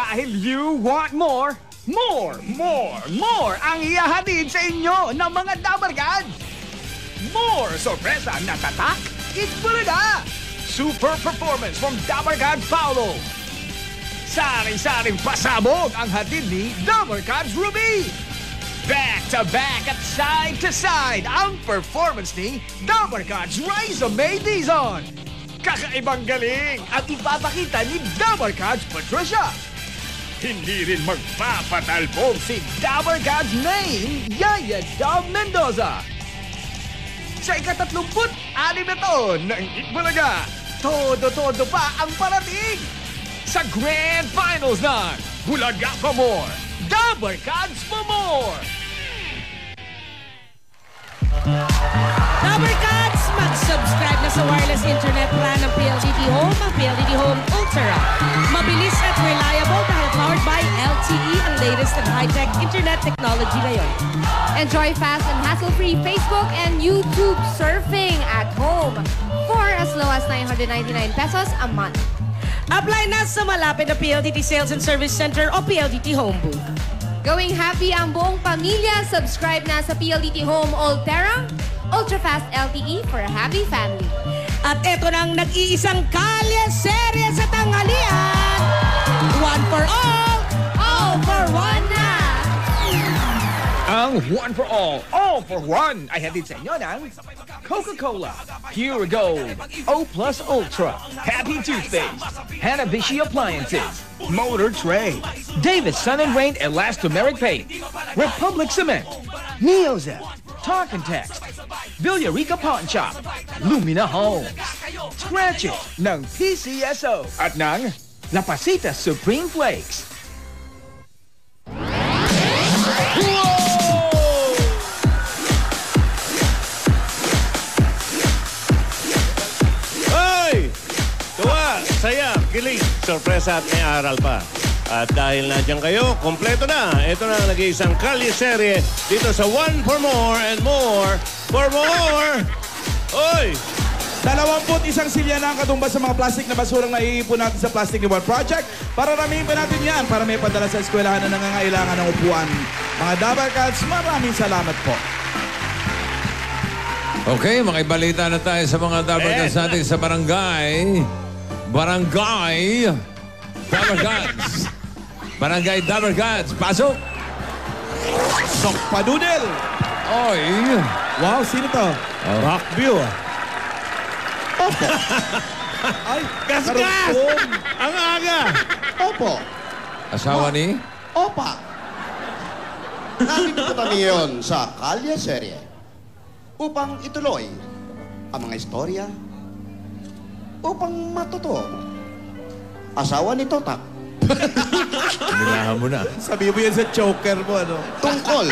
Dahil you want more, more ang ihahatid sa inyo ng mga Dabarkads. More sorpresa na tatak, itbulaga. Super performance from Dabarkad Paolo. Sari-saring pasabog ang hatid ni Dabarkads Ruby. Back to back at side to side ang performance ni Dabarkads Raisa May Dizon. Kakaibang galing at ipapakita ni Dabarkads Patricia. Hindi rin magpapatalbog si Dabarkads main Yaya Dab Mendoza. Sa ika-36 na taon ng Itbulaga, todo-todo pa ang parating. Sa Grand Finals ng Bulaga pa More, Dabarkads pa More! Dabarkads, mag-subscribe na sa wireless internet plan ng PLDT Home, ang PLDT Home Ultra. Mabilis at reliable dahil powered by LTE, ang latest and high-tech internet technology ngayon. Enjoy fast and hassle-free Facebook and YouTube surfing at home for as low as 999 pesos a month. Apply na sa malapit na PLDT Sales and Service Center o PLDT Home Booth. Going happy ang buong pamilya. Subscribe na sa PLDT Home Ultra, ultra-fast LTE for a happy family. At eto nang nag-iisang kalye serye sa tanghalian. One for all for one na. Ang one for all for one ay hatid sa inyo ng Coca-Cola, Pure Gold, O Plus Ultra, Happy Toothpaste, Hanabishi Appliances, Motor Tray, Davis Sun and Rain Elastomeric Paint, Republic Cement, Neozep, Talk and Text, Villarica Pawn Shop, Lumina Homes, Scratch It ng PCSO at ng La Pasita Supreme Flakes. Saya, kilig, sorpresa at may aral pa. At dahil nandiyan kayo, kompleto na. Ito na nag-iisang kalye serye dito sa One for More and More for More. Oy! 21 silya na ang katumbas sa mga plastic na basurang naiipon natin sa Plastic Reward Project. Para ramihin pa natin yan para may padala sa eskwelahan na nangangailangan ng upuan. Mga Dabarkads, maraming salamat po. Okay, makibalita na tayo sa mga Dabarkads natin sa Barangay Dabarkads. Barangay Dabarkads. Pasok! Sok Padudel! Oy! Wow, sino to? Rockview. Opo. Ay, Kaskas! Ang aga! Opo. Asawa ni? Opa. Nandito kami ngayon sa Kalye Serye upang ituloy ang mga istorya upang matuto. Asawa ni Totak. Nilahan mo na. Sabi mo yan sa choker mo, ano? Tungkol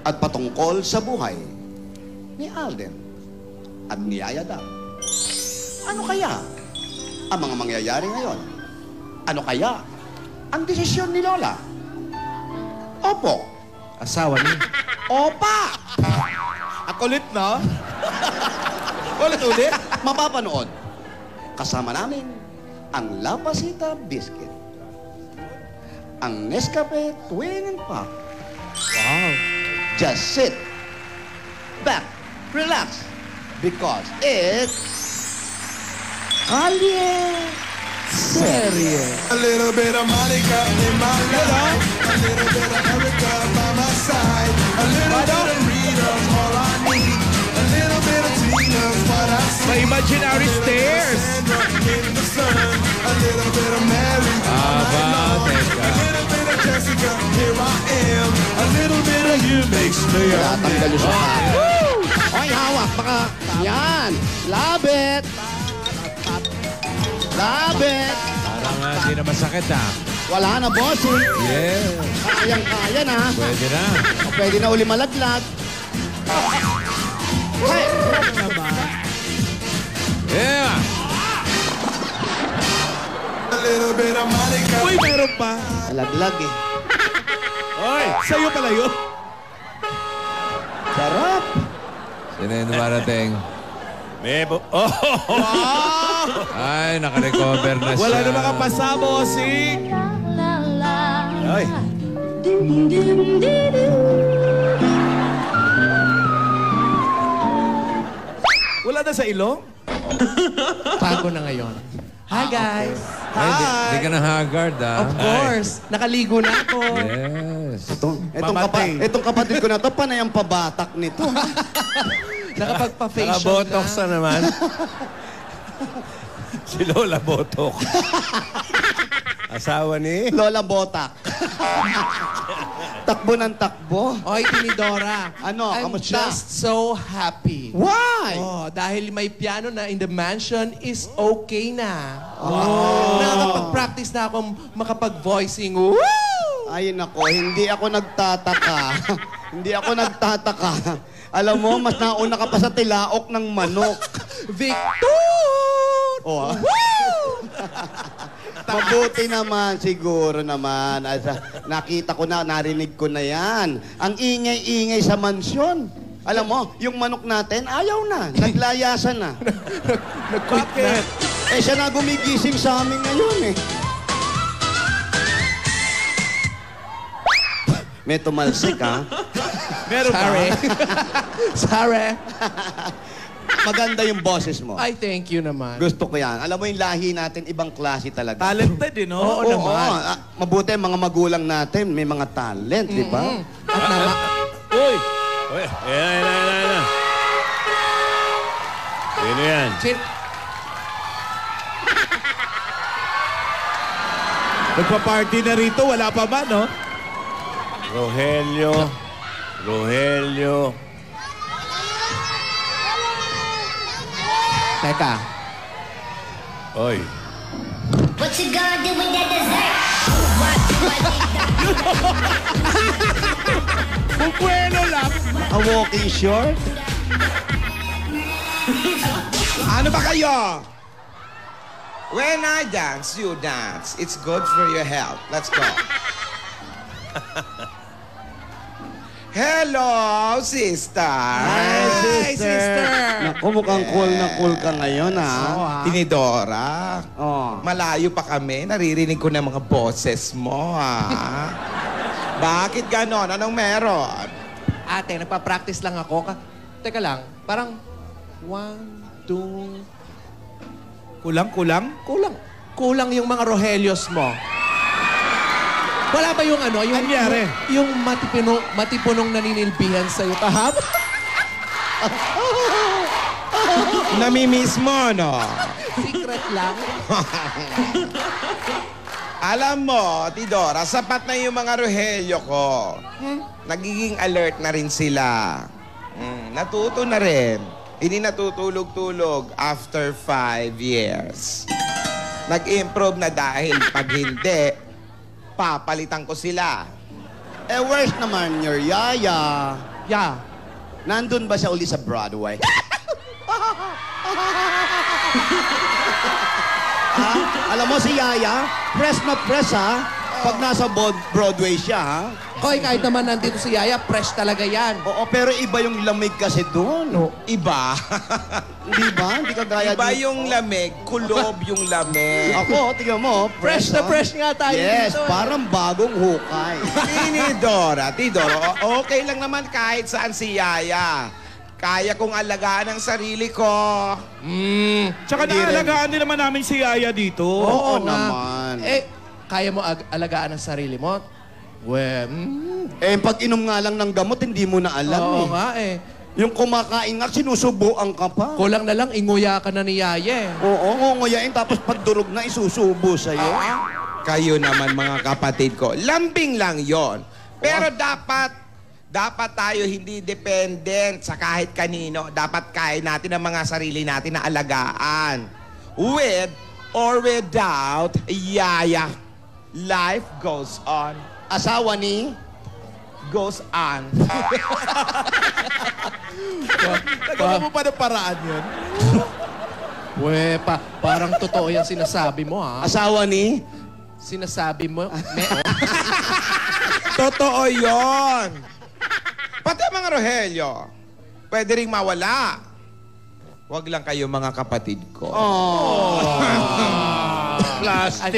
at patungkol sa buhay ni Alden at ni Yayada. Ano kaya ang mga mangyayari ngayon? Ano kaya ang desisyon ni Lola? Opo. Asawa ni? Opa! Akulit, no? Ulit-ulit, mapapanood. Kasama namin ang La Pasita Biscuit. Ang Nescafe Twin and Pop. Wow. Just sit back, relax, because it's Kalye Serye. A little bit of Monica in my life, a little bit of Erica by my side, a little bit of Rita's all I need, a little bit of Tina's what I see. May imaginary stairs. Sandra in the sun, a little bit of Mary all night long, a little bit of Jessica, here I am, a little bit of you makes me a Tatanggal yung sa man. Oy, hawak, baka, yan, labit. Labit. Parang hindi na masakit, ha? Wala na, bossing. Yeah. Kayang-kaya na. Pwede na. O pwede na uli malaglag. Hey! Yeah! A little bit of Monica. Uy, meron pa. Malaglag eh. Oy, sa'yo pala yun. Sarap. Sino yung dumarating? Mebo. Oh! Ay, nakarecover na siya. Wala na mga pasabo, sing. Ay. Wala na sa ilong? Bago na ngayon. Hi, guys. Ay, di ka na haggard, ah. Of course. Nakaligo na ako. Yes. Itong kapatid ko na to, panay ang pabatak nito. Nakapagpa-facial Nakabotox na. na naman. Si Lola Botok. Asawa ni... Lola Botak. Takbo ng takbo. Oy, Tinidora. Ano, I'm kamusta? just so happy. Why? Oh, dahil may piano na in the mansion is okay na. Oh. Nakakapag-practice na akong makapag-voicing. Woo! Ay, nako, hindi ako nagtataka. Hindi ako nagtataka. Alam mo, mas nauna ka pa sa tilaok ng manok. Victor! Oh, mabuti naman, siguro naman. Nakita ko na, narinig ko na yan. Ang ingay-ingay sa mansyon. Alam mo, yung manok natin, ayaw na. Naglayasan na. Nag-quit na. Eh, siya na gumigising sa amin ngayon eh. May tumalsik, ha? Meron ba? Sorry. Sorry. Maganda yung boses mo. Ay, thank you naman. Gusto ko yan. Alam mo yung lahi natin, ibang klase talaga. Talented, eh, no? Oo naman. Mabuti mga magulang natin, may mga talent, di ba? At naman, Uy! Uy! Ayan. Sino yan? Nagpa-party na rito, wala pa ba, no? Rogelio. Teka. Oy. What you gonna do with that dessert? Bukwelo lang. A walking short? Ano ba kayo? When I dance, you dance. It's good for your health. Let's go. Hello, sister. Hi, sister. Naku, mukhang cool na cool ka ngayon, ha? Tinidora. Oh. Malayo pa kami. Naririnig ko na mga boses mo, ha? Bakit ganon? Anong meron? Ate, nagpa-practice lang ako. Teka lang, parang 1, 2... Kulang? Kulang yung mga Rohelios mo. Wala ba yung ano? Yung, Anyari? yung matipunong naninilbihan sa'yo kahapon? Namimiss mo, no? Secret lang. Alam mo, Tidora, sapat na yung mga Rogelio ko. Nagiging alert na rin sila. Natuto na rin. Hindi natutulog-tulog after 5 years. Nag-improve na dahil pag hindi, papalitan ko sila. Eh, where's naman your yaya? Yeah. Nandun ba siya uli sa Broadway? Alam mo si Yaya, press na press, ha? Pag nasa Broadway siya, ha? Koy, kahit naman nandito si Yaya, fresh talaga yan. Oo, pero iba yung lamig kasi doon. No. Iba. Di ba? Hindi ka gaya Iba dito. yung lamig, kulob yung lamig. Ako, tingnan mo, Fresh na ha? fresh nga tayo Yes, dito. parang bagong hukay. Tidora, okay lang naman kahit saan si Yaya. Kaya kong alagaan ang sarili ko. Tsaka naalagaan din naman namin si Yaya dito. Oo nga. naman. Eh, kaya mo alagaan ang sarili mo? Eh, pag inom nga lang ng gamot, hindi mo na alam Oo eh. nga eh. Yung kumakain nga, sinusubuan ka pa. Kulang na lang, inguya ka na ni Yaya eh. Oo, ngunguyain, tapos pag durog na, isusubo sa'yo. Kayo naman mga kapatid ko, lambing lang yon. Pero dapat tayo hindi dependent sa kahit kanino. Dapat kaya natin ang mga sarili natin na alagaan. With or without Yaya, life goes on. Asawa ni? Goes on. Nagawa mo pa ng paraan yun? Parang totoo yung sinasabi mo ha. Asawa ni? Sinasabi mo, Totoo yon. Pati ang mga Rogelio, pwede ring mawala. Huwag lang kayo mga kapatid ko. Oh. Plastic.